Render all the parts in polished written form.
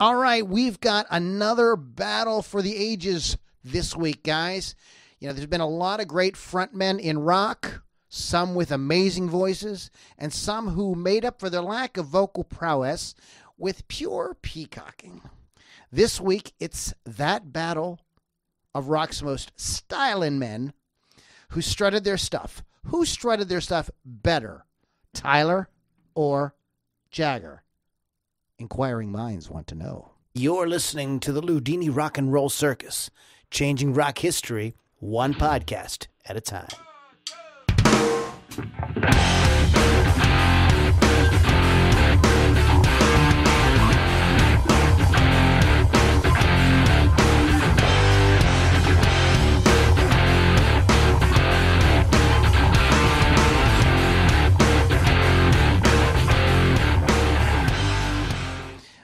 All right, we've got another battle for the ages this week, guys. You know, there's been a lot of great frontmen in rock, some with amazing voices, and some who made up for their lack of vocal prowess with pure peacocking. This week, it's that battle of rock's most styling men who strutted their stuff. Who strutted their stuff better, Tyler or Jagger? Inquiring minds want to know. You're listening to the Loudini Rock and Roll Circus, changing rock history one podcast at a time.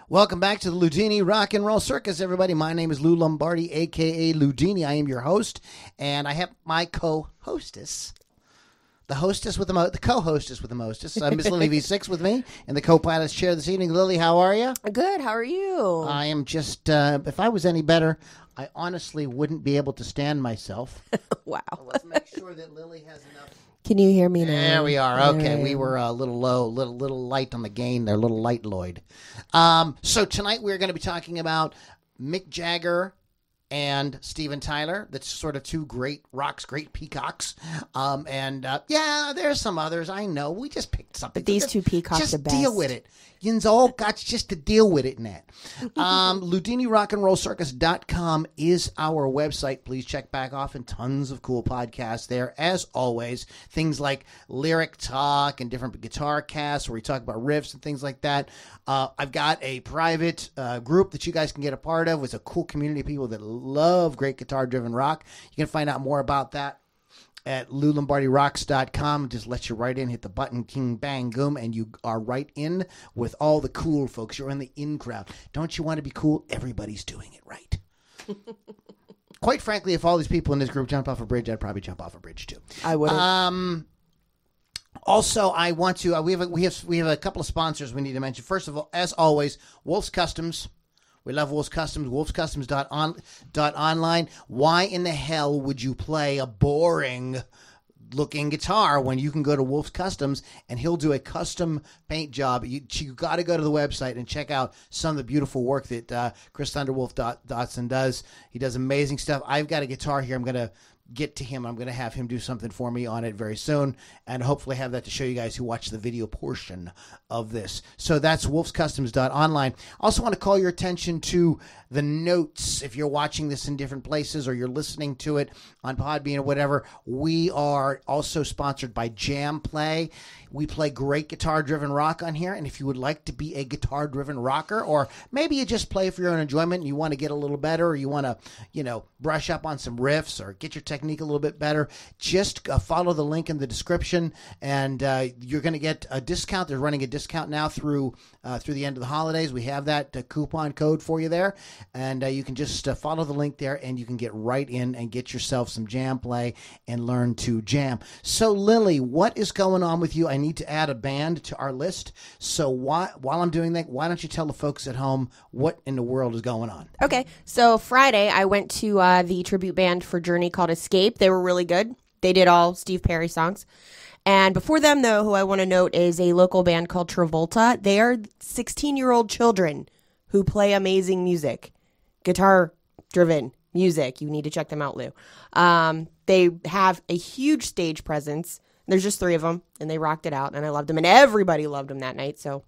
Welcome back to the Loudini Rock and Roll Circus, everybody. My name is Lou Lombardi, a.k.a. Loudini. I am your host, and I have my co-hostess, the hostess with the the co-hostess with the mostess, Miss Lily V6 with me, in the co-pilot's chair this evening. Lily, how are you? Good. How are you? I am just, if I was any better, I honestly wouldn't be able to stand myself. Wow. Let's make sure that Lily has enough. Can you hear me now? There we are. Okay, we were a little low, little light on the gain there, little light Lloyd. So tonight we're going to be talking about Mick Jagger and Steven Tyler. That's sort of two great peacocks. Yeah, there's some others. I know. We just picked something. But these two peacocks are best. Just deal with it. Yins all got just to deal with it in that. LoudiniRockandRollCircus.com is our website. Please check back off, and tons of cool podcasts there. As always, things like Lyric Talk and different guitar casts where we talk about riffs and things like that. I've got a private group that you guys can get a part of. It's a cool community of people that love great guitar-driven rock. You can find out more about that at LouLombardiRocks.com. Just let you right in, hit the button, king, bang, goom, and you are right in with all the cool folks. You're in the in crowd. Don't you want to be cool? Everybody's doing it right. Quite frankly, if all these people in this group jump off a bridge, I'd probably jump off a bridge too. I wouldn't. Also, I want to. We have a couple of sponsors we need to mention. First of all, as always, Wolf's Customs. We love Wolf's Customs. Wolf'sCustoms.online. Why in the hell would you play a boring looking guitar when you can go to Wolf's Customs and he'll do a custom paint job? You got to go to the website and check out some of the beautiful work that Chris Thunderwolf Dotson does. He does amazing stuff. I've got a guitar here. I'm going to get to him. I'm going to have him do something for me on it very soon, and hopefully have that to show you guys who watch the video portion of this. So that's wolfscustoms.online. Also want to call your attention to the notes. If you're watching this in different places or you're listening to it on Podbean or whatever, we are also sponsored by Jam Play. We play great guitar-driven rock on here, and if you would like to be a guitar-driven rocker, or maybe you just play for your own enjoyment and you want to get a little better, or you want to, brush up on some riffs or get your technique a little bit better, just follow the link in the description, and you're going to get a discount. They're running a discount now through the end of the holidays. We have that coupon code for you there, and you can just follow the link there, and you can get right in and get yourself some Jam Play and learn to jam. So, Lily, what is going on with you? I need to add a band to our list. So while I'm doing that, why don't you tell the folks at home what in the world is going on? Okay. So Friday, I went to the tribute band for Journey called Escape. They were really good. They did all Steve Perry songs. And before them, though, who I want to note is a local band called Travolta. They are 16-year-old children who play amazing music, guitar-driven music. You need to check them out, Lou. They have a huge stage presence. There's just 3 of them, and they rocked it out, and I loved them, and everybody loved them that night, so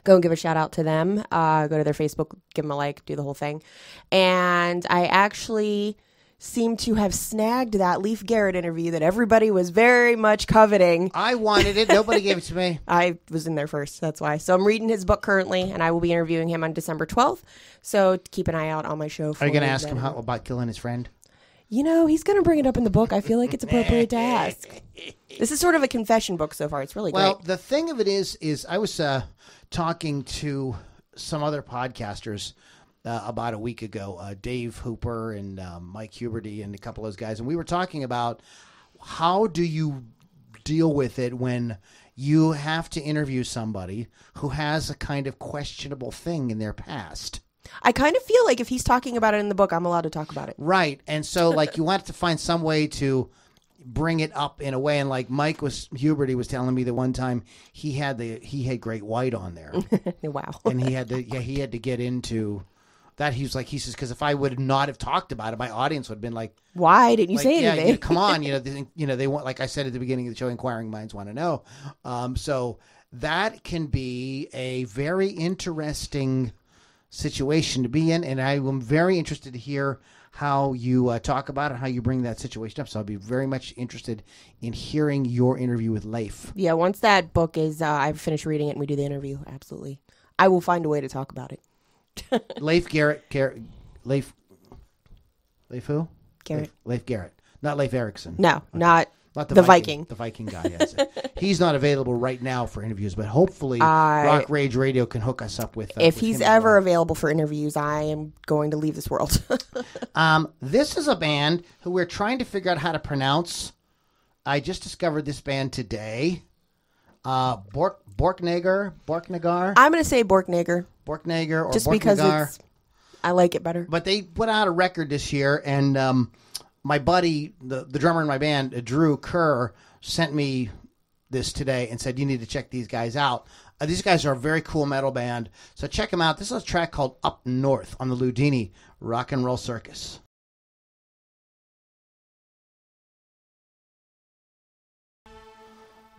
go and give a shout-out to them. Go to their Facebook, give them a like, do the whole thing. And I actually seem to have snagged that Leif Garrett interview that everybody was very much coveting. I wanted it. Nobody gave it to me. I was in there first, that's why. So I'm reading his book currently, and I will be interviewing him on December 12th, so keep an eye out on my show. Are you going to ask him about killing his friend? He's going to bring it up in the book. I feel like it's appropriate to ask. This is sort of a confession book so far. It's really great. Well, the thing of it is I was talking to some other podcasters about a week ago, Dave Hooper and Mike Huberty and a couple of those guys, and we were talking about how do you deal with it when you have to interview somebody who has a kind of questionable thing in their past. I kind of feel like if he's talking about it in the book, I'm allowed to talk about it. Right. And so, like, you want to find some way to bring it up in a way. And like Huberty was telling me that one time he had Great White on there. Wow. And he had to get into that. He says, because if I would not have talked about it, my audience would have been like, why didn't you say anything? Yeah, come on. They want, like I said at the beginning of the show, inquiring minds want to know. So that can be a very interesting situation to be in, and I am very interested to hear how you talk about it, how you bring that situation up. So I'll be very much interested in hearing your interview with Leif. Yeah, once that book is, I've finished reading it and we do the interview, absolutely. I will find a way to talk about it. Leif who? Garrett. Leif Garrett. Not Leif Erikson. No, Okay. not the Viking. The Viking guy, yes. He's not available right now for interviews, but hopefully Rock Rage Radio can hook us up with if with he's him ever available for interviews, I am going to leave this world. This is a band who we're trying to figure out how to pronounce. I just discovered this band today. Borknagar? I'm going to say Borknagar. Borknagar or just Borknagar. Because I like it better. But they put out a record this year, and my buddy, the drummer in my band, Drew Kerr, sent me this today and said, you need to check these guys out. These guys are a very cool metal band, so check them out. This is a track called Up North on the Loudini Rock and Roll Circus.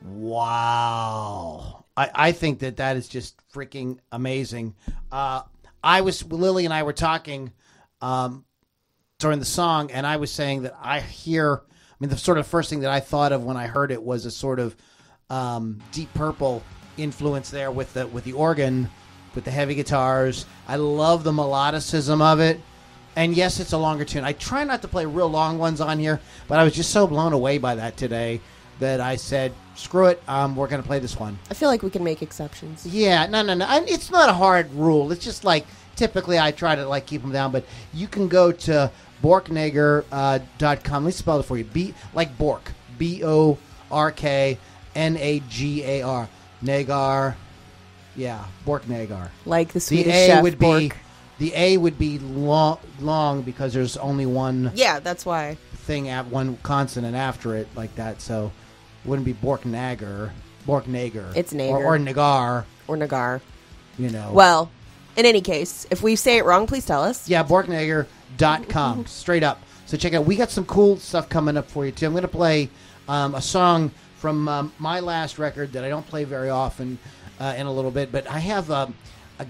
Wow. I think that is just freaking amazing. Lily and I were talking during the song, and I was saying that the sort of first thing that I thought of when I heard it was a sort of Deep Purple influence there with the organ, with the heavy guitars. I love the melodicism of it. And yes, it's a longer tune. I try not to play real long ones on here, but I was just so blown away by that today that I said, screw it, we're going to play this one. I feel like we can make exceptions. Yeah, no. It's not a hard rule. It's just like, typically I try to like keep them down, but you can go to Borknagar.com. Let me spell it for you. Like Bork. Borknagar. Nagar. Yeah, Borknagar. Like the Swedish chef Bork. The A would be long because there's only one. Yeah, that's why. Thing at one consonant after it like that, so it wouldn't be Borknagar. It's Nagar. Or Nagar. Or Nagar. Well, in any case, if we say it wrong, please tell us. Yeah, Borknagar.com. Straight up. So check out. We got some cool stuff coming up for you, too. I'm going to play a song from my last record that I don't play very often in a little bit, but I have a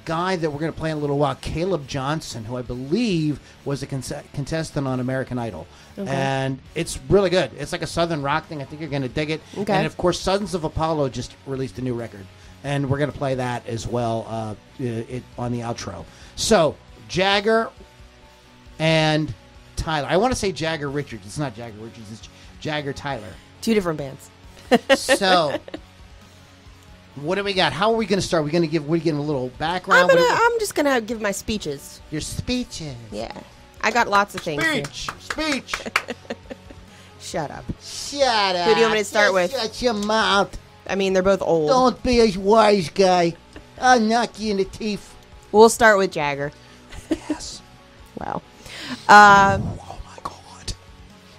guy that we're going to play in a little while, Caleb Johnson, who I believe was a contestant on American Idol. Okay. And it's really good. It's like a southern rock thing. I think you're going to dig it. Okay. And, of course, Sons of Apollo just released a new record. And we're going to play that as well on the outro. So, Jagger and Tyler. I want to say Jagger Richards. It's not Jagger Richards. It's Jagger Tyler. Two different bands. So, what do we got? How are we going to start? We're going to give a little background. I'm just going to give my speeches. Your speeches. Yeah. I got lots of things. Speech. Shut up. Shut up. Who do you want me to start with? Shut your mouth. I mean, they're both old. Don't be a wise guy. I'll knock you in the teeth. We'll start with Jagger. Yes. Wow. Oh my God. It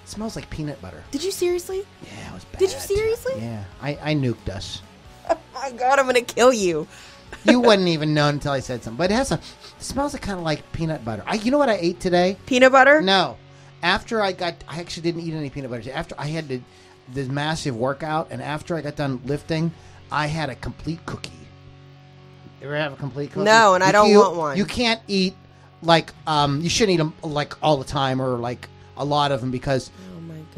smells like peanut butter. Did you seriously? Yeah, it was bad. Did you seriously? Yeah. I nuked us. Oh my God, I'm going to kill you. You wouldn't even know until I said something. But it smells kind of like peanut butter. You know what I ate today? Peanut butter? No. After I actually didn't eat any peanut butter. After I had this massive workout, and after I got done lifting, I had a complete cookie. You ever have a complete cookie? No, and I don't want one. You can't eat, you shouldn't eat them, all the time or, a lot of them because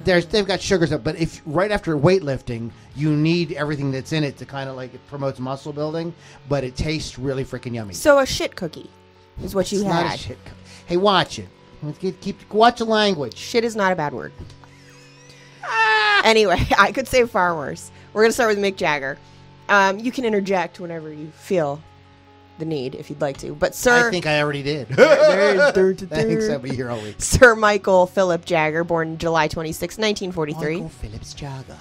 they've got sugars up. But if right after weightlifting, you need everything that's in it to kind of, it promotes muscle building, but it tastes really freaking yummy. So a shit cookie is what you had. Not a shit cookie. Hey, watch it. Watch the language. Shit is not a bad word. Anyway, I could say far worse. We're going to start with Mick Jagger. You can interject whenever you feel the need, if you'd like to. But Sir... I think I already did. Thanks, I'll be here all week. Sir Michael Philip Jagger, born July 26, 1943. Michael Phillips Jagger.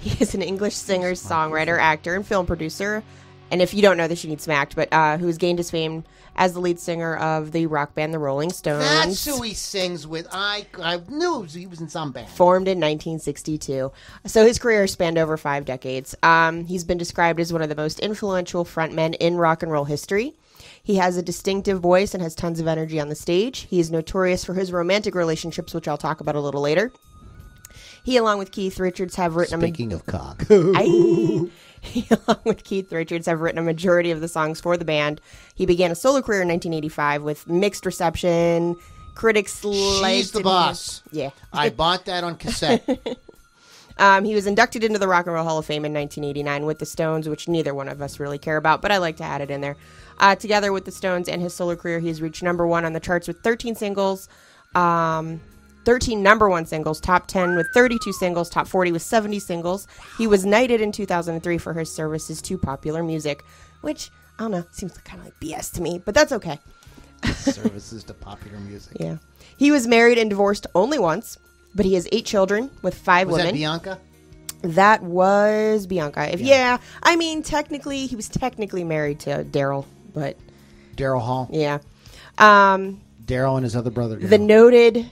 He is an English singer, songwriter, actor, and film producer. And if you don't know this, you need smacked. But who has gained his fame as the lead singer of the rock band The Rolling Stones. That's who he sings with. I knew he was in some band. Formed in 1962. So his career spanned over 5 decades. He's been described as one of the most influential frontmen in rock and roll history. He has a distinctive voice and has tons of energy on the stage. He is notorious for his romantic relationships, which I'll talk about a little later. He, along with Keith Richards, have written... Speaking of cock. He, along with Keith Richards, have written a majority of the songs for the band. He began a solo career in 1985 with mixed reception. Critics liked She's the boss. Yeah. I bought that on cassette. He was inducted into the Rock and Roll Hall of Fame in 1989 with the Stones, which neither one of us really care about, but I like to add it in there. Together with the Stones and his solo career, he has reached number 1 on the charts with 13 singles, 13 number 1 singles, top 10 with 32 singles, top 40 with 70 singles. He was knighted in 2003 for his services to popular music, which, I don't know, seems kind of like BS to me, but that's okay. Services to popular music. Yeah. He was married and divorced only once, but he has 8 children with 5 women. Was that Bianca? That was Bianca. Yeah. I mean, technically, he was technically married to Daryl, but... Daryl Hall. Yeah. Daryl and his other brother, Daryl. The noted...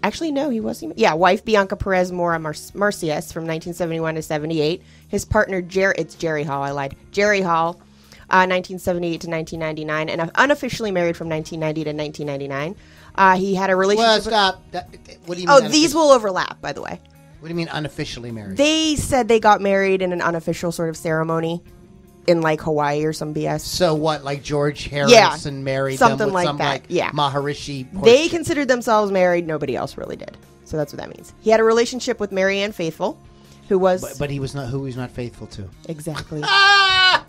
Actually, no, he wasn't. Yeah, wife Bianca Perez Mora Marcias from 1971 to 78. His partner, it's Jerry Hall, I lied. Jerry Hall, 1978 to 1999, and unofficially married from 1990 to 1999. He had a relationship... Well, stop. What do you mean? Oh, these will overlap, by the way. What do you mean unofficially married? They said they got married in an unofficial sort of ceremony in, like, Hawaii or some BS. So what, like George Harrison married something them with like some, that. like, Yeah. Maharishi? They considered themselves married. Nobody else really did. So that's what that means. He had a relationship with Marianne Faithfull, who was... But he was not who he's not faithful to. Exactly. Ah!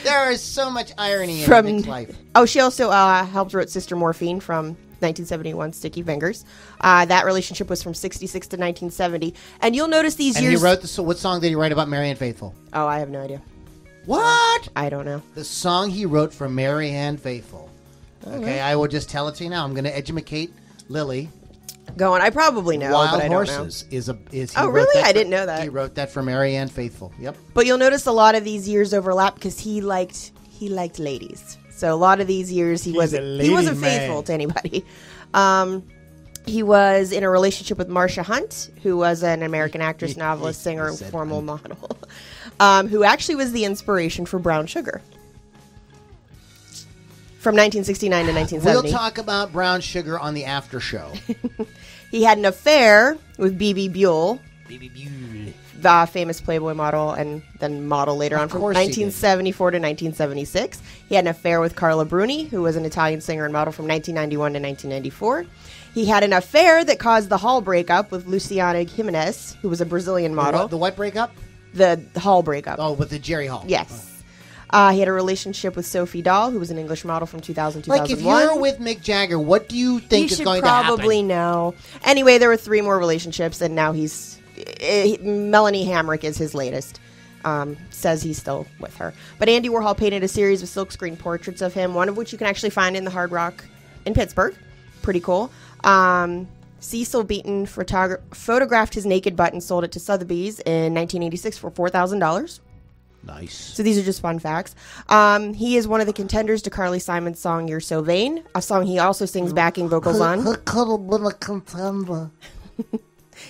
There is so much irony in Mick's life. Oh, she also helped wrote Sister Morphine from 1971, Sticky Fingers. That relationship was from 66 to 1970. And you'll notice these and years... he wrote what song did he write about Marianne Faithfull? Oh, I have no idea. What? I don't know. The song he wrote for Marianne Faithfull. Okay, I will just tell it to you now. I'm going to educate Lily. Go on. I probably know, Wild but I don't Horses know. is Oh, really? I didn't know that. He wrote that for Marianne Faithfull. Yep. But you'll notice a lot of these years overlap because he liked ladies. So a lot of these years he wasn't faithful to anybody. He was in a relationship with Marcia Hunt, who was an American actress, novelist, singer, and formal model, who actually was the inspiration for Brown Sugar. From 1969 to 1970. We'll talk about Brown Sugar on the after show. He had an affair with B.B. Buell. B.B. Buell. The famous Playboy model and then model later on from 1974 to 1976. He had an affair with Carla Bruni, who was an Italian singer and model from 1991 to 1994. He had an affair that caused the Hall breakup with Luciana Jimenez, who was a Brazilian model. The what breakup? The Hall breakup. Oh, with the Jerry Hall. Yes. He had a relationship with Sophie Dahl, who was an English model from 2000 2001. Like, if you're with Mick Jagger, what do you think is going to happen? You should probably know. Anyway, there were 3 more relationships, and now Melanie Hamrick is his latest. Says he's still with her. But Andy Warhol painted a series of silkscreen portraits of him, one of which you can actually find in the Hard Rock in Pittsburgh. Pretty cool. Cecil Beaton photographed his naked butt and sold it to Sotheby's in 1986 for $4,000. Nice. So these are just fun facts. He is one of the contenders to Carly Simon's song "You're So Vain," a song he also sings backing vocals on. Could have been a contender.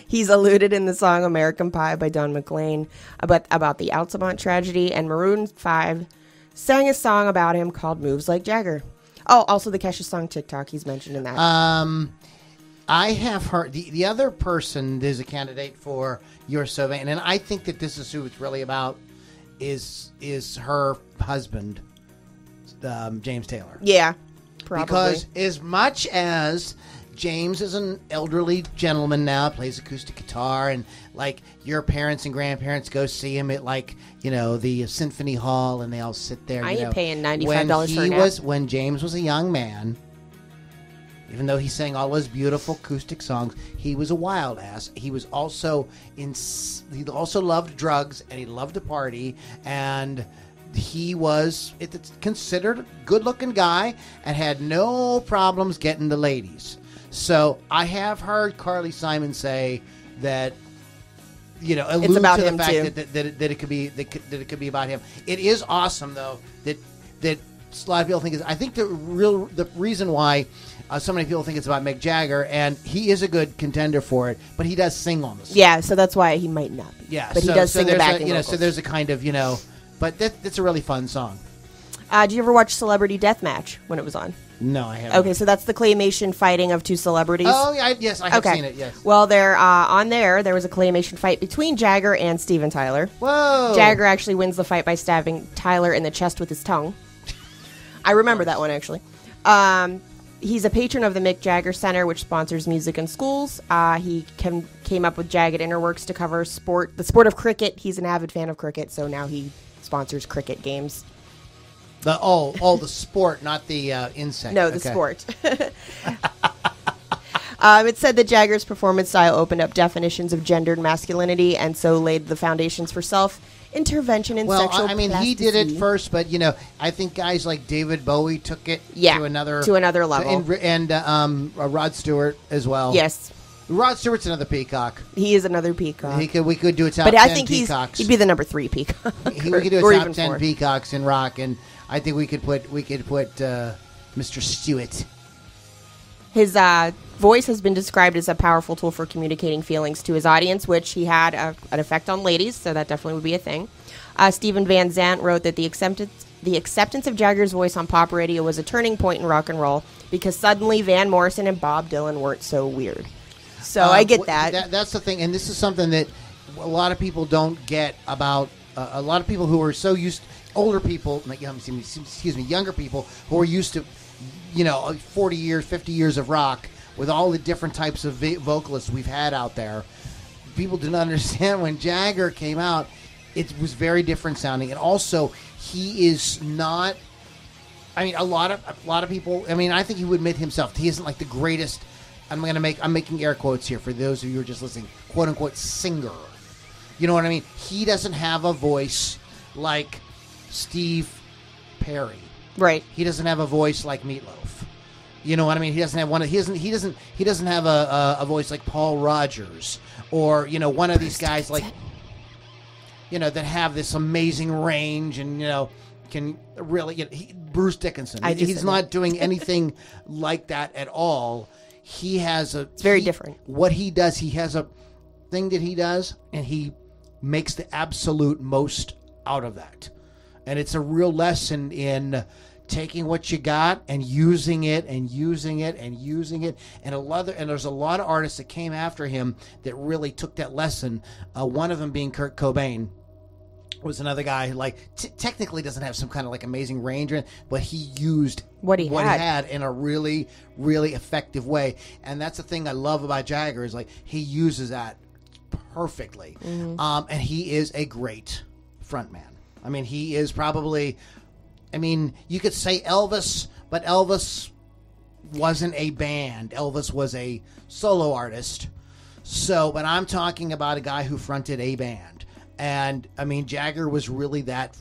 He's alluded in the song "American Pie" by Don McLean about the Altamont tragedy, and Maroon 5 sang a song about him called "Moves Like Jagger." Oh, also the Kesha song "TikTok." He's mentioned in that. I have heard the other person. There's a candidate for "You're So Vain," and I think that this is who it's really about. Is her husband, James Taylor. Yeah, probably. Because as much as James is an elderly gentleman now, plays acoustic guitar, and like your parents and grandparents go see him at like, the Symphony Hall, and they all sit there. I ain't paying $95 for a nap. When James was a young man, even though he sang all those beautiful acoustic songs, he was a wild ass. He was also he also loved drugs, and he loved to party, and he was considered a good-looking guy and had no problems getting the ladies. So I have heard Carly Simon say that allude about to the him, fact too. that it could be about him. It is awesome though that a lot of people think I think the reason why so many people think it's about Mick Jagger, and he is a good contender for it, but he does sing on the song. Yeah, so that's why he might not be. Yeah, but he does sing the backing vocals. So there's a kind of but that's a really fun song. Did you ever watch Celebrity Deathmatch when it was on? No, I haven't. Okay, so that's the claymation fighting of two celebrities. Oh, yeah, yes, I have seen it, yes. Well, there was a claymation fight between Jagger and Steven Tyler. Whoa. Jagger actually wins the fight by stabbing Tyler in the chest with his tongue. I remember that one, actually. He's a patron of the Mick Jagger Center, which sponsors music in schools. He came up with Jagged Innerworks to cover the sport of cricket. He's an avid fan of cricket, so now he sponsors cricket games. The sport, not the insect. No, the sport. It said that Jagger's performance style opened up definitions of gendered masculinity and so laid the foundations for self-intervention in sexual plasticity. He did it first, but, I think guys like David Bowie took it to another level. And Rod Stewart as well. Yes. Rod Stewart's another peacock. He is another peacock. We could do a top 10 peacocks. But I think peacocks. he'd be the number 3 peacock. We could do a top 10 peacocks in rock, and I think we could put Mr. Stewart. His voice has been described as a powerful tool for communicating feelings to his audience, which he had an effect on ladies, so that definitely would be a thing. Stephen Van Zandt wrote that the acceptance of Jagger's voice on pop radio was a turning point in rock and roll because suddenly Van Morrison and Bob Dylan weren't so weird. So I get that. That's the thing, and this is something that a lot of people don't get about a lot of people who are so used, older people, younger people who are used to, 40 years, 50 years of rock with all the different types of vocalists we've had out there. People didn't understand when Jagger came out, it was very different sounding, and also he is not. I mean, a lot of people. I mean, I think he would admit himself he isn't like the greatest. I'm making air quotes here for those of you who are just listening, quote unquote singer. You know what I mean? He doesn't have a voice like Steve Perry. Right. He doesn't have a voice like Meatloaf. You know what I mean? He doesn't have one. He doesn't have a voice like Paul Rodgers or one of these guys like that have this amazing range and can really Bruce Dickinson. He's not doing anything like that at all. He has it's very different. What he does, he has a thing that he does, and he makes the absolute most out of that. And it's a real lesson in taking what you got and using it and using it and using it. And there's a lot of artists that came after him that really took that lesson. One of them being Kurt Cobain. Was another guy like technically doesn't have some kind of like amazing range, but he used what he had in a really, really effective way. And that's the thing I love about Jagger is like he uses that perfectly. Mm-hmm. And he is a great frontman. I mean, he is probably. I mean, you could say Elvis, but Elvis wasn't a band. Elvis was a solo artist. So, but I'm talking about a guy who fronted a band. And I mean, Jagger was really that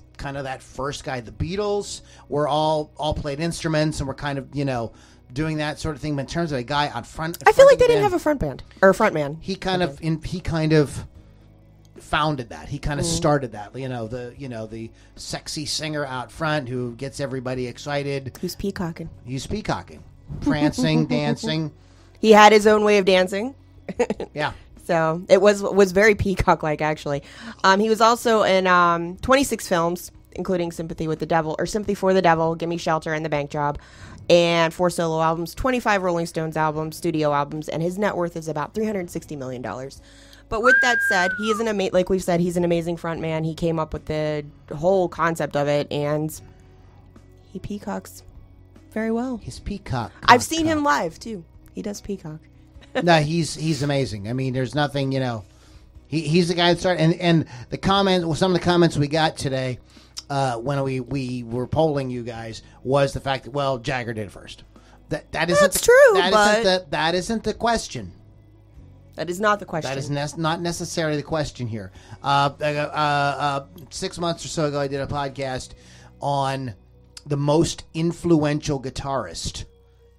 first guy. The Beatles were all played instruments and were kind of doing that sort of thing. But in terms of a guy on front, I feel like they didn't have a front band or a front man. He kind of founded that. He kind of started that. The sexy singer out front who gets everybody excited. He's peacocking, prancing, dancing. He had his own way of dancing. Yeah. So it was very peacock-like, actually. He was also in 26 films, including Sympathy for the Devil, Gimme Shelter, and The Bank Job, and 4 solo albums, 25 Rolling Stones albums, studio albums, and his net worth is about $360 million. But with that said, he is like we've said, he's an amazing frontman. He came up with the whole concept of it, and he peacocks very well. He's peacock. I've seen him live too. He does peacock. No, he's amazing. I mean, there's nothing, he's the guy that started. And some of the comments we got today when we were polling you guys was the fact that Jagger did it first. That isn't true. That isn't the question. That is not the question. That is not necessarily the question here. 6 months or so ago, I did a podcast on the most influential guitarist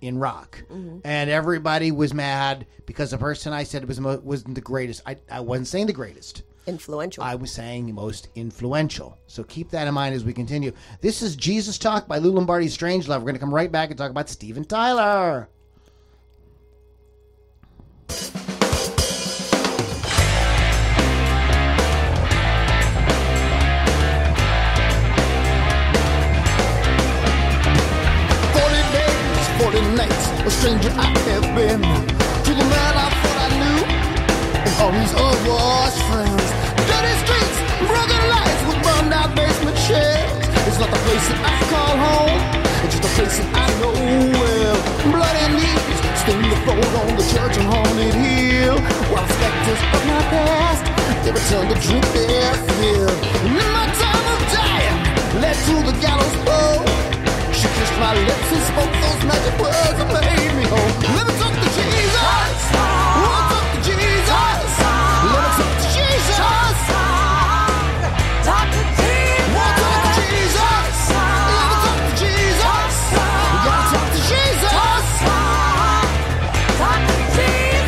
in rock, and everybody was mad because the person I said wasn't the greatest. I wasn't saying the greatest. Influential. I was saying most influential. So keep that in mind as we continue. This is Jesus Talk by Lou Lombardi's Strangelove. We're going to come right back and talk about Steven Tyler. A stranger I have been to the man I thought I knew and all his unwashed friends. Dirty streets, broken lights with burned out basement sheds. It's not the place that I call home, it's just a place that I know well. Bloody knees stain the road on the church and haunted hill, while specters of my past they return to drink their fill. And in my time of dying led to the gallows pole. She kissed my lips and spoke those magic words and made me whole. Let me talk to Jesus. We'll talk to Jesus. Let me talk to Jesus. Talk to Jesus. We'll talk to Jesus. Let me talk to Jesus. We gotta talk to Jesus. Talk to Jesus.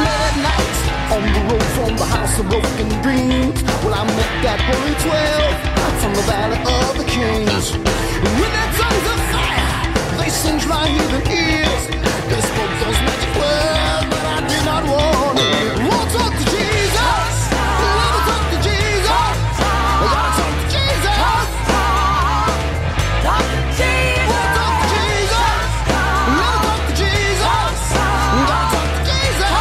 Late at night on the road from the house of broken dreams. Well, I met that holy 12 from the valley of the kings. With their tongues of fire, they singed my heathen ears. They spoke those magic words, but I did not want to hear. We'll talk to Jesus. Let me talk to Jesus. We gotta talk to Jesus. Talk to Jesus. We'll talk to Jesus. Let me talk to Jesus. We gotta talk to Jesus. Talk to Jesus.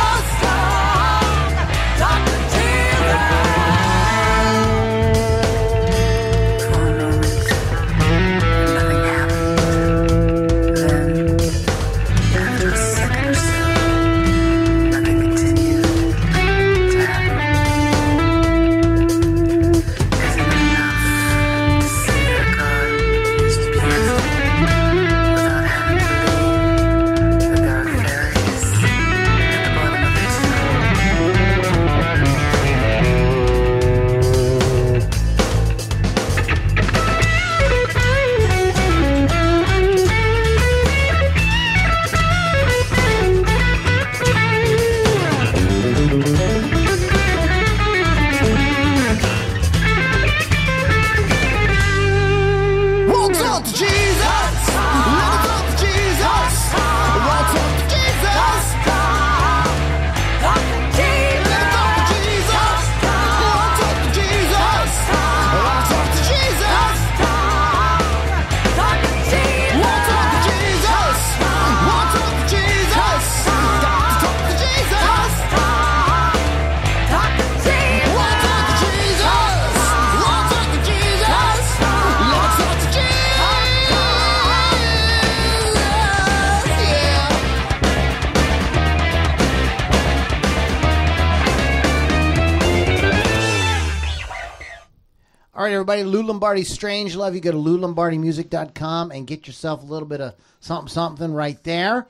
All right, everybody, Lou Lombardi's Strangelove. You go to loulombardimusic.com and get yourself a little bit of something right there.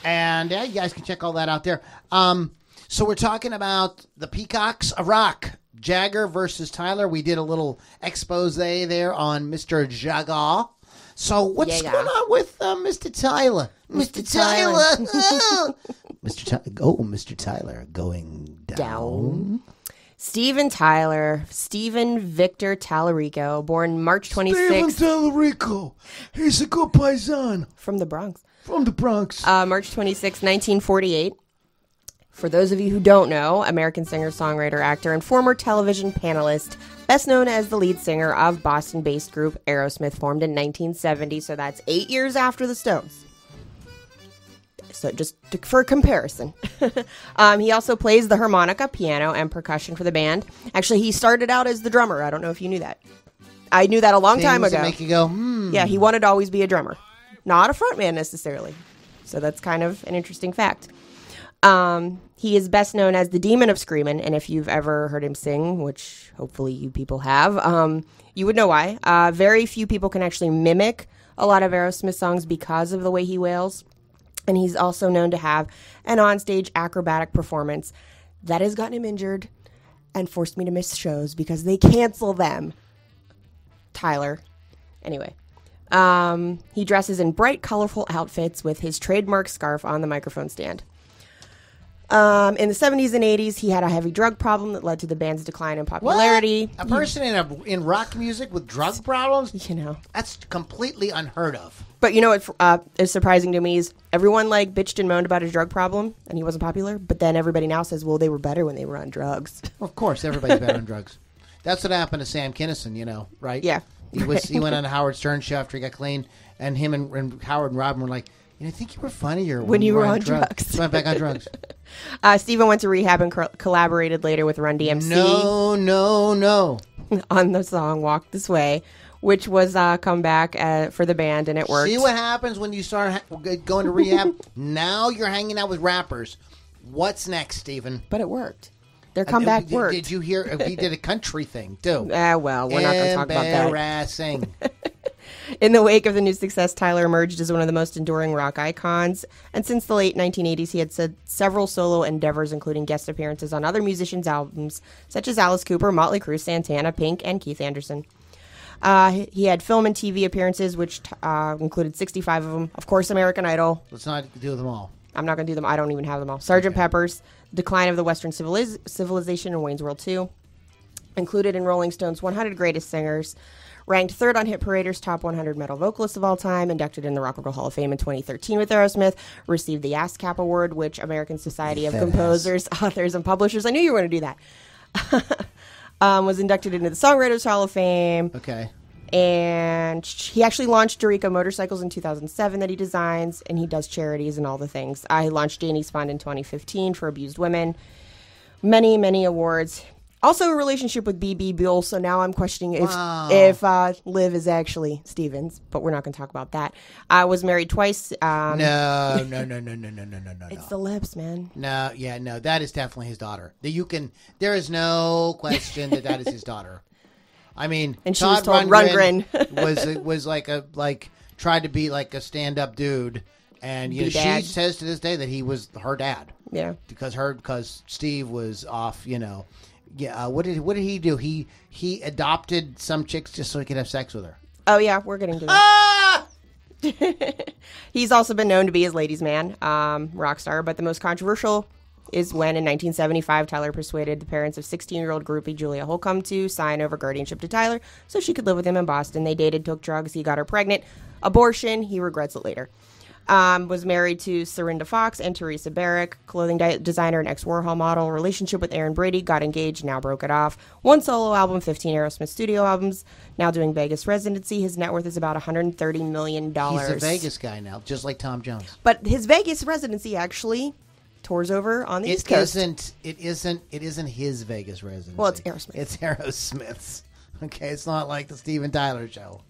And yeah, you guys can check all that out there. So we're talking about the Peacocks of Rock, Jagger versus Tyler. We did a little expose there on Mr. Jagger. So what's going on with Mr. Tyler? Mr. Tyler. Mr. Tyler going down. Steven Tyler, Steven Victor Tallarico, born March 26th. Steven Tallarico. He's a good paisan. From the Bronx. March 26, 1948. For those of you who don't know, American singer, songwriter, actor, and former television panelist, best known as the lead singer of Boston-based group Aerosmith, formed in 1970, so that's 8 years after the Stones. So just for comparison. He also plays the harmonica, piano, and percussion for the band. Actually, he started out as the drummer. I don't know if you knew that. I knew that a long time ago. Make you go, Yeah, he wanted to always be a drummer. Not a frontman necessarily. So that's kind of an interesting fact. He is best known as the Demon of Screamin', and if you've ever heard him sing, which hopefully you people have, you would know why. Very few people can actually mimic a lot of Aerosmith songs because of the way he wails. And he's also known to have an onstage acrobatic performance that has gotten him injured and forced me to miss shows because they cancel them. Tyler. Anyway. He dresses in bright, colorful outfits with his trademark scarf on the microphone stand. In the 70s and 80s, he had a heavy drug problem that led to the band's decline in popularity. What? A person in rock music with drug problems? You know. That's completely unheard of. But you know what is surprising to me is everyone like bitched and moaned about his drug problem and he wasn't popular. But then everybody now says, well, they were better when they were on drugs. Of course, everybody's better on drugs. That's what happened to Sam Kinison, you know, right? Yeah. He went on a Howard Stern show after he got clean, and him and Howard and Robin were like, I think you were funnier when you were on drugs. He went back on drugs. Steven went to rehab and collaborated later with Run DMC. No. On the song Walk This Way, which was a comeback for the band, and it worked. See what happens when you start going to rehab? Now you're hanging out with rappers. What's next, Steven? But it worked. Their comeback worked. Did you hear? He did a country thing, too. Well, we're not going to talk about that. Embarrassing. In the wake of the new success, Tyler emerged as one of the most enduring rock icons. And since the late 1980s, he had said several solo endeavors, including guest appearances on other musicians' albums, such as Alice Cooper, Motely Crue, Santana, Pink, and Keith Anderson. He had film and TV appearances, which included 65 of them. Of course, American Idol. Let's not do them all. I'm not going to do them. I don't even have them all. Sgt. Pepper's, Decline of the Western Civilization, and Wayne's World 2. Included in Rolling Stone's 100 Greatest Singers. Ranked third on Hit Parader's Top 100 Metal Vocalists of All Time. Inducted in the Rock and Roll Hall of Fame in 2013 with Aerosmith. Received the ASCAP Award, which American Society of Composers, Authors, and Publishers. I knew you were going to do that. Was inducted into the Songwriters Hall of Fame. Okay. And he actually launched Dorico Motorcycles in 2007 that he designs, and he does charities and all the things. He launched Janie's Fund in 2015 for abused women. Many, many awards. Also a relationship with B.B. Buell, so now I'm questioning if Liv is actually Stevens, but we're not going to talk about that. I was married twice. No. It's the lips, man. No, that is definitely his daughter. There is no question that is his daughter. I mean, and she Todd was told Rundgren was tried to be like a stand-up dude, and she says to this day that he was her dad. Yeah, because Steve was off. Yeah. What did he do? He adopted some chicks just so he could have sex with her. Oh yeah, we're getting to that. He's also been known to be his ladies' man, rock star, but the most controversial is when in 1975 Tyler persuaded the parents of 16-year-old groupie Julia Holcomb to sign over guardianship to Tyler so she could live with him in Boston. They dated, took drugs, he got her pregnant. Abortion, he regrets it later. Was married to Serinda Fox and Teresa Barrick, clothing designer and ex-Warhol model. Relationship with Aaron Brady, got engaged, now broke it off. One solo album, 15 Aerosmith studio albums, now doing Vegas residency. His net worth is about $130 million. He's a Vegas guy now, just like Tom Jones. But his Vegas residency actually tours over on the East Coast. It isn't his Vegas residency. Well, it's Aerosmith. It's Aerosmith's. Okay, it's not like the Steven Tyler show.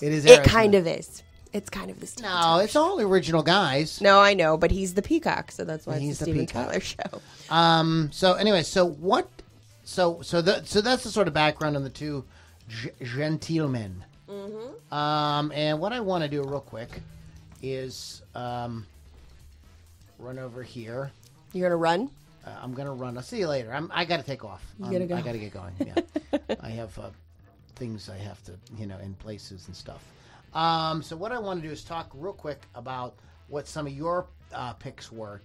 It is Aerosmith. It kind of is. It's kind of the Steven Tyler it's all original guys. No, I know, but he's the peacock, so that's why he's it's the Steven Tyler show. So anyway, so that's the sort of background on the two gentlemen. Mm-hmm. And what I want to do real quick is run over here. You're gonna run? I'm gonna run. I'll see you later. I got to take off. You gotta go. I got to get going. Yeah, I have things I have to, in places and stuff. So what I want to do is talk real quick about what some of your picks were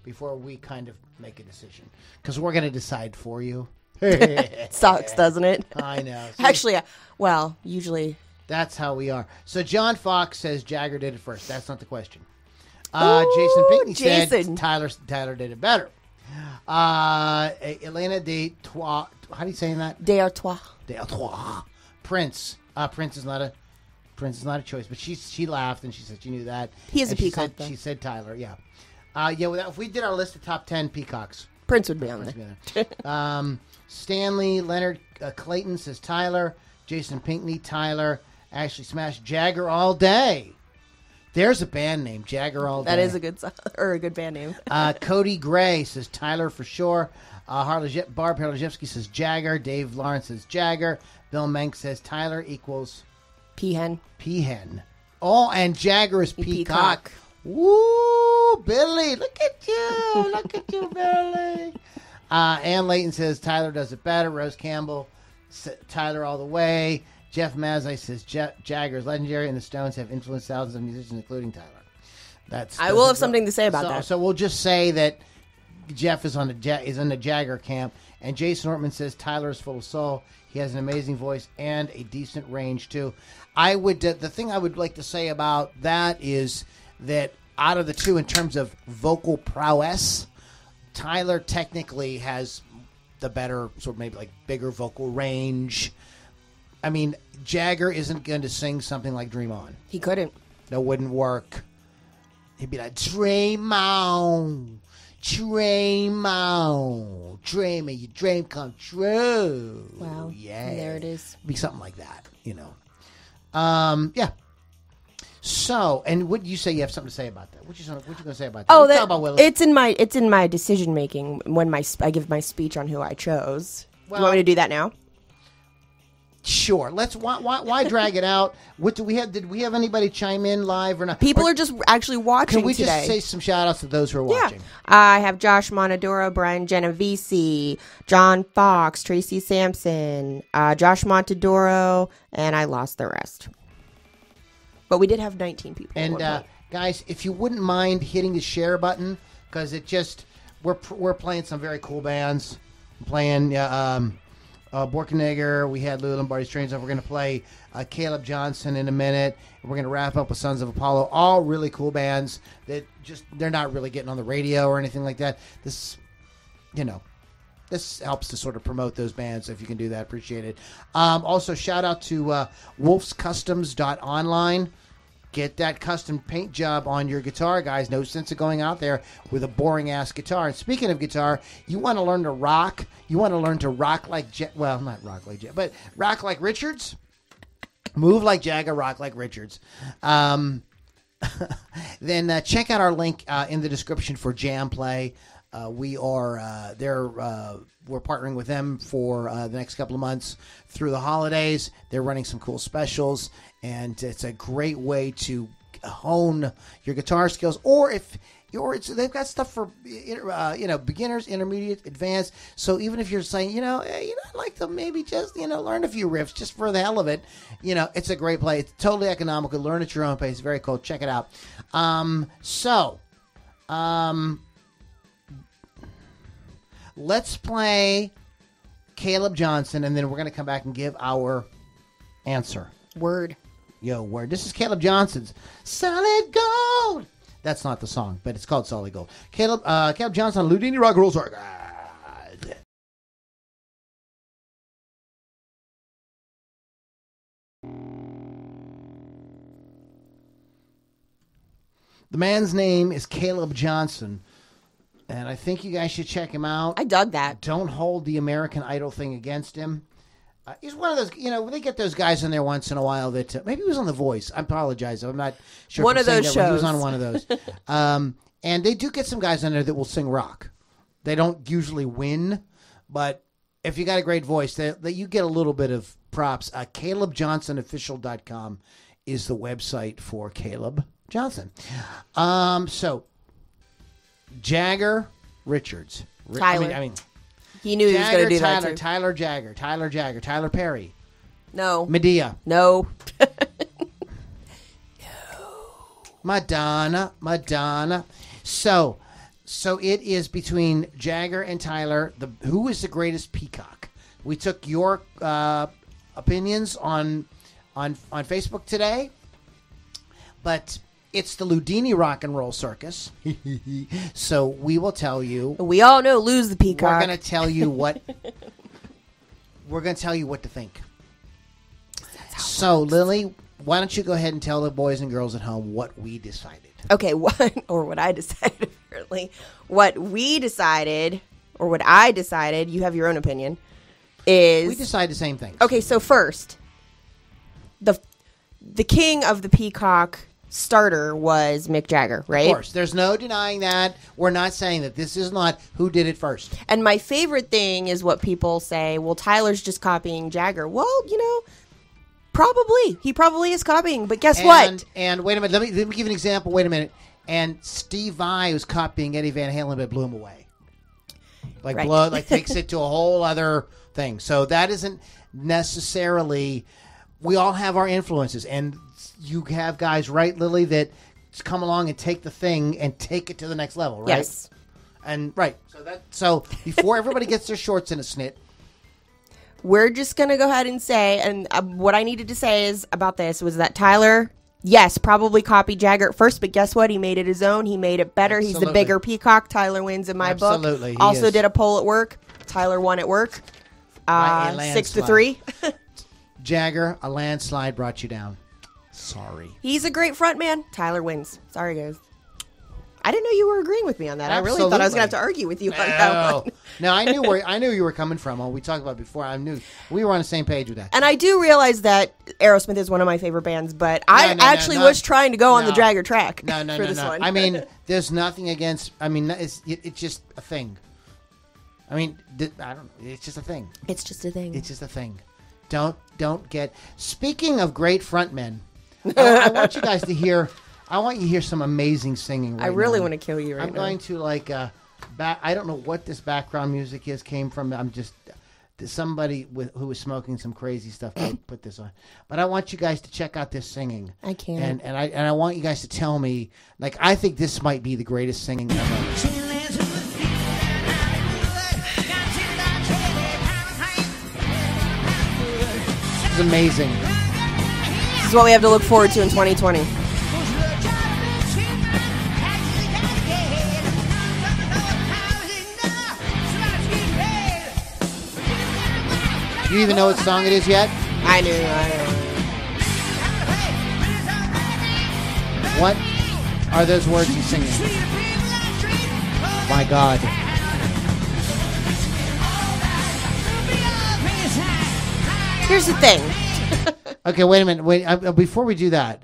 before we kind of make a decision, because we're gonna decide for you. Sucks, doesn't it? I know. See, actually, usually that's how we are. So John Fox says Jagger did it first. That's not the question. Jason Pinckney said Tyler did it better. Elena de Trois. How do you say that? D'Artois. Prince. Prince is not a choice, but she laughed and she said she knew that. He is a peacock. She said Tyler. Yeah. If we did our list of top 10 peacocks, Prince would be on there. Stanley Leonard Clayton says Tyler. Jason Pinckney, Tyler. Ashley Smash, Jagger all day. There's a band name, Jagger all day. That is a good a good band name. Cody Gray says Tyler for sure. Barb Harlejewski says Jagger. Dave Lawrence says Jagger. Bill Menk says Tyler equals Peahen. Oh, and Jagger is peacock. Woo, Billy! Look at you, Billy. Ann Layton says Tyler does it better. Rose Campbell, Tyler all the way. Jeff Mazai says Jagger is legendary, and the Stones have influenced thousands of musicians, including Tyler. I will have something to say about that. So we'll just say that Jeff is in the Jagger camp, and Jason Ortman says Tyler is full of soul. He has an amazing voice and a decent range too. The thing I would like to say about that is that out of the two, in terms of vocal prowess, Tyler technically has the better, sort of maybe like bigger vocal range. I mean, Jagger isn't going to sing something like Dream On. He couldn't. That wouldn't work. He'd be like, Dream On, dream on, dream and your dream come true. Wow. Yeah. There it is. Be something like that, Yeah. So, and what you say you have something to say about that? What you going to say about that? Oh, Talk about Willis. it's in my decision making when I give my speech on who I chose. Well, you want me to do that now? Sure. Why drag it out? What do we have? Did we have anybody chime in live or not? People are just actually watching. Can we today. just say some shout outs to those who are watching? I have Josh Montadoro, Brian Genovese, John Fox, Tracy Sampson, Josh Montadoro, and I lost the rest. But we did have 19 people. And guys, if you wouldn't mind hitting the share button, because we're playing some very cool bands. I'm playing Borknagar. We had Lombardi's Trains up. We're going to play Caleb Johnson in a minute. We're going to wrap up with Sons of Apollo. All really cool bands that they're not really getting on the radio or anything like that. This helps to sort of promote those bands. So if you can do that, appreciate it. Also, shout out to wolfscustoms.online. Get that custom paint job on your guitar, guys. No sense of going out there with a boring-ass guitar. And speaking of guitar, you want to learn to rock. You want to learn to rock like not rock like but rock like Richards. Move like Jagger, rock like Richards. Then check out our link in the description for Jam Play. We're partnering with them for the next couple of months through the holidays. They're running some cool specials, and it's a great way to hone your guitar skills. They've got stuff for beginners, intermediate, advanced. So even if you're saying I'd like to maybe just learn a few riffs just for the hell of it, it's a great play. It's totally economical. Learn at your own pace. Very cool. Check it out. Let's play Caleb Johnson, and then we're going to come back and give our answer. Word. This is Caleb Johnson's Solid Gold. That's not the song, but it's called Solid Gold. Caleb Johnson on Loudini Rock and Roll Circus. The man's name is Caleb Johnson. And I think you guys should check him out. I dug that. Don't hold the American Idol thing against him. He's one of those, they get those guys in there once in a while that maybe he was on The Voice. I apologize. I'm not sure. One of those shows. He was on one of those. And they do get some guys in there that will sing rock. They don't usually win, but if you got a great voice, that you get a little bit of props. CalebJohnsonOfficial.com is the website for Caleb Johnson. So, Jagger, Richards. Tyler. He knew he was going to do that too. Tyler Jagger, Tyler Perry. No. Medea. No. Madonna. So it is between Jagger and Tyler. Who is the greatest peacock? We took your opinions on Facebook today, but it's the Loudini Rock and Roll Circus. So we will tell you. We all know lose the peacock. We're going to tell you what. We're going to tell you what to think. So Lily, why don't you go ahead and tell the boys and girls at home what we decided? Okay, what I decided apparently. What we decided, or what I decided, you have your own opinion, is... We decide the same thing. Okay, so first, the king of the peacock starter was Mick Jagger, right? Of course. There's no denying that. We're not saying that. This is not who did it first. And my favorite thing is what people say, well, Tyler's just copying Jagger. Well, probably. He probably is copying, but guess what? And wait a minute. Let me give you an example. Wait a minute. And Steve Vai was copying Eddie Van Halen, but blew him away. Takes it to a whole other thing. So that isn't necessarily... We all have our influences, and you have guys, right, Lily, that come along and take the thing and take it to the next level, right? Yes. And so before everybody gets their shorts in a snit, we're just going to go ahead and say, and what I needed to say is about this was that Tyler, yes, probably copied Jagger at first, but guess what? He made it his own. He made it better. Absolutely. He's the bigger peacock. Tyler wins in my book. Absolutely, he Also is. did a poll at work. Tyler won at work. By a landslide. 6-3. Jagger, a landslide brought you down. Sorry. He's a great front man. Tyler wins. Sorry, guys. I didn't know you were agreeing with me on that. I really thought I was going to have to argue with you on that one. No, I knew you were coming from. We talked about it before. I knew we were on the same page with that. And I do realize that Aerosmith is one of my favorite bands, but I actually was trying to go on the Jagger track for this one. I mean, there's nothing against. I mean, it's just a thing. I mean, I don't know. It's just a thing. It's just a thing. It's just a thing. Don't get. Speaking of great frontmen, I want you guys to hear. I want you to hear some amazing singing. I really want to kill you right now. I'm going to I don't know what this background music came from. I'm just somebody who was smoking some crazy stuff put this on. But I want you guys to check out this singing. I can't. And I want you guys to tell me, I think this might be the greatest singing ever. This is amazing. This is what we have to look forward to in 2020. Do you even know what song it is yet? I knew. What are those words he's singing? My God. Here's the thing. Okay, wait a minute. Before we do that,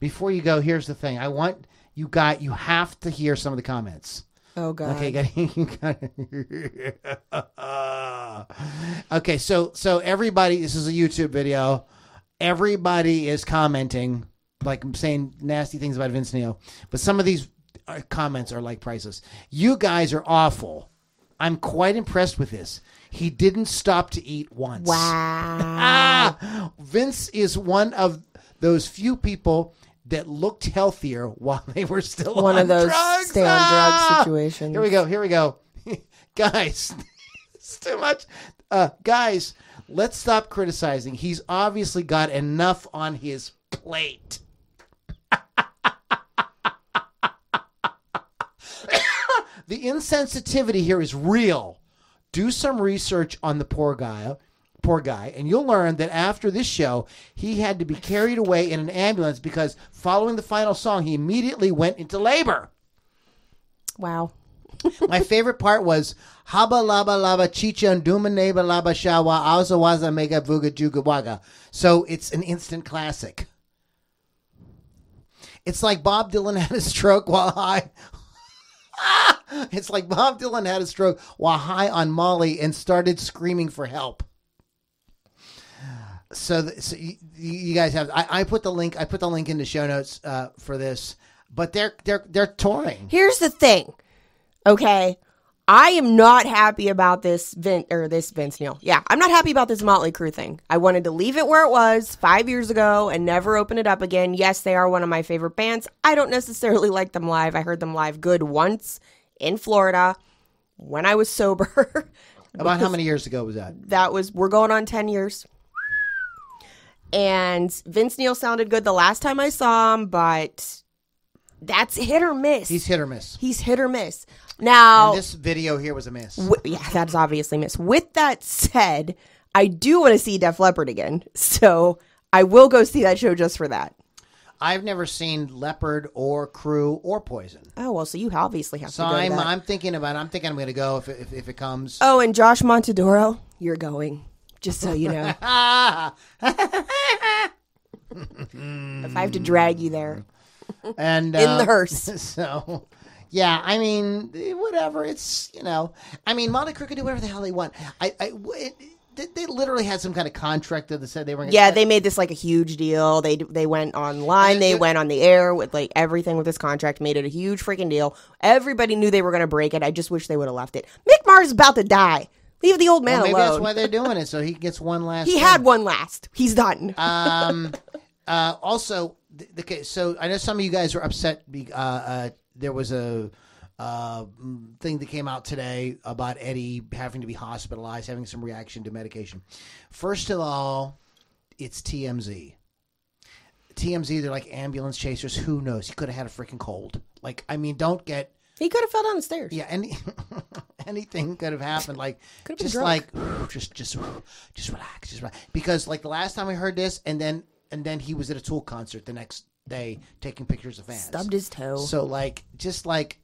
before you go, here's the thing. I want you have to hear some of the comments. Oh, God. Okay, okay. So everybody, this is a YouTube video. Everybody is commenting, saying nasty things about Vince Neil. But some of these comments are priceless. You guys are awful. I'm quite impressed with this. He didn't stop to eat once. Wow. Vince is one of those few people that looked healthier while they were still one on of those drugs. stay on drugs situations. Here we go. Guys, it's too much. Guys, let's stop criticizing. He's obviously got enough on his plate. The insensitivity here is real. Do some research on the poor guy, and you'll learn that after this show, he had to be carried away in an ambulance because following the final song, he immediately went into labor. Wow. My favorite part was Haba Laba Laba Chicha and Duma Neba Laba Shawa Azawaza Mega Vuga Juga Waga. So it's an instant classic. It's like Bob Dylan had a stroke while high. It's like Bob Dylan had a stroke while high on Molly and started screaming for help. So you guys have. I put the link. I put the link in the show notes for this. But they're touring. Here's the thing. Okay, I am not happy about this Vince Neil. Yeah, I'm not happy about this Motely Crue thing. I wanted to leave it where it was 5 years ago and never open it up again. Yes, they are one of my favorite bands. I don't necessarily like them live. I heard them live good once in Florida when I was sober. About how many years ago was that? We're going on 10 years. And Vince Neil sounded good the last time I saw him, but that's hit or miss. He's hit or miss. Now, and this video here was a miss. Yeah, that's obviously a miss. With that said, I do want to see Def Leppard again. So I will go see that show just for that. I've never seen Leopard or Crue or Poison. Oh, well, so you obviously have to go to that. I'm thinking I'm going to go if it comes. Oh, and Josh Montadoro, you're going. Just so you know. If I have to drag you there. And in the hearse. So, yeah, I mean, whatever. It's, I mean, Motely Crue can do whatever the hell they want. They literally had some kind of contract that said they were going to... Yeah, they made this a huge deal. They went online. They went on the air with everything with this contract, made it a huge freaking deal. Everybody knew they were going to break it. I just wish they would have left it. Mick Mars is about to die. Leave the old man alone. Maybe that's why they're doing it, so he gets one last... He had one last. He's done. Also, so I know some of you guys were upset. There was a thing that came out today about Eddie having to be hospitalized, having some reaction to medication. First of all, it's TMZ. TMZ, they're like ambulance chasers. Who knows? He could have had a freaking cold. Like, I mean, don't get... He could have fell down the stairs. Yeah, anything could have happened. Like, Could've been just drunk. like, just relax, Because like the last time I heard this, and then he was at a Tool concert the next day taking pictures of fans. Stubbed his toe. So like, just like,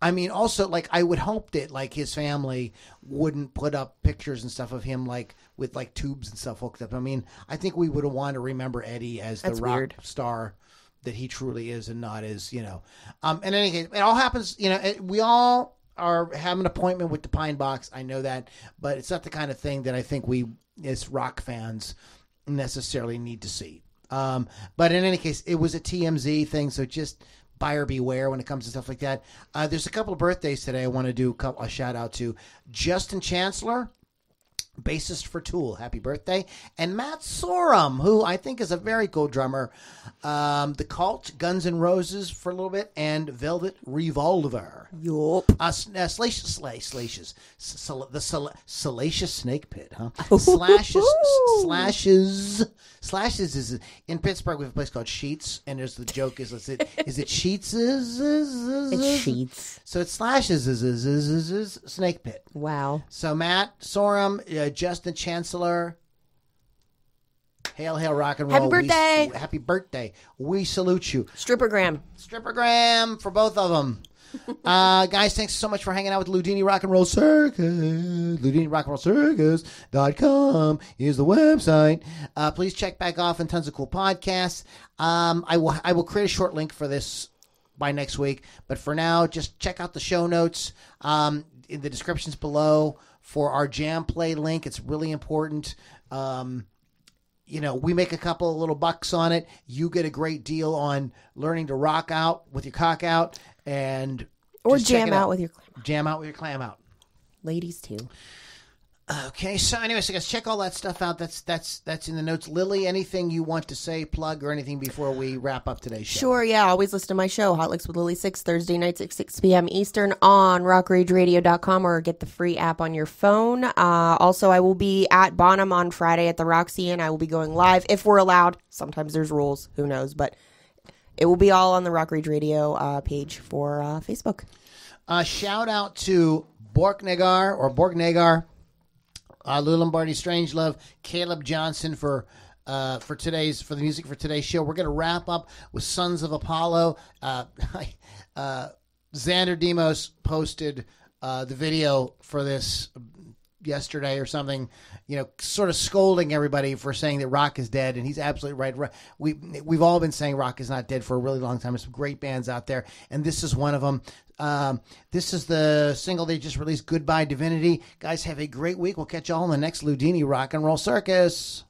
I mean, also like, I would hope that like his family wouldn't put up pictures and stuff of him like with like tubes and stuff hooked up. I mean, I think we would have wanted to remember Eddie as the That's rock weird. star that he truly is, and not as, you know. In any case, it all happens, you know. We all are have an appointment with the Pine Box. I know that, but it's not the kind of thing that I think we as rock fans necessarily need to see. But in any case, it was a TMZ thing, so just buyer beware when it comes to stuff like that. There's a couple of birthdays today I want to do a shout out to. Justin Chancellor, bassist for Tool, happy birthday. And Matt Sorum, who I think is a very cool drummer. The Cult, Guns N' Roses for a little bit, and Velvet Revolver. Yup. Salacious Snake Pit, huh? Slashes is in Pittsburgh. We have a place called Sheets, and there's the joke is it Sheets? It's Sheets. So it Slashes is Snake Pit. Wow. So Matt Sorum, Justin Chancellor, hail, hail, rock and roll. Happy birthday. Happy birthday. We salute you. Strippergram for both of them. Guys, thanks so much for hanging out with Loudini Rock and Roll Circus. Loudini Rock and Roll Circus.com is the website. Please check back off and tons of cool podcasts. I will create a short link for this by next week. But for now, just check out the show notes in the descriptions below for our Jam Play link. It's really important. You know, we make a couple of little bucks on it. You get a great deal on learning to rock out with your cock out, and Or just check jam it out with your clam. Jam out with your clam out. Ladies too. Okay, so anyway, so guys, check all that stuff out. That's in the notes. Lily, anything you want to say, plug, or anything before we wrap up today's show? Sure, yeah. Always listen to my show, Hot Licks with Lily 6, Thursday nights at 6 p.m. Eastern on rockrageradio.com, or get the free app on your phone. Also, I will be at Bonham on Friday at the Roxy, and I will be going live if we're allowed. Sometimes there's rules. Who knows? But it will be all on the Rock Rage Radio page for Facebook. Shout out to Borknagar. Lou Lombardi, Strangelove, Caleb Johnson for the music for today's show. We're going to wrap up with Sons of Apollo. Xander Demos posted the video for this yesterday or something, you know, sort of scolding everybody for saying that rock is dead, and he's absolutely right. We've all been saying rock is not dead for a really long time. There's some great bands out there, and this is one of them. This is the single they just released, Goodbye Divinity. Guys, have a great week. We'll catch you all in the next Loudini Rock and Roll Circus.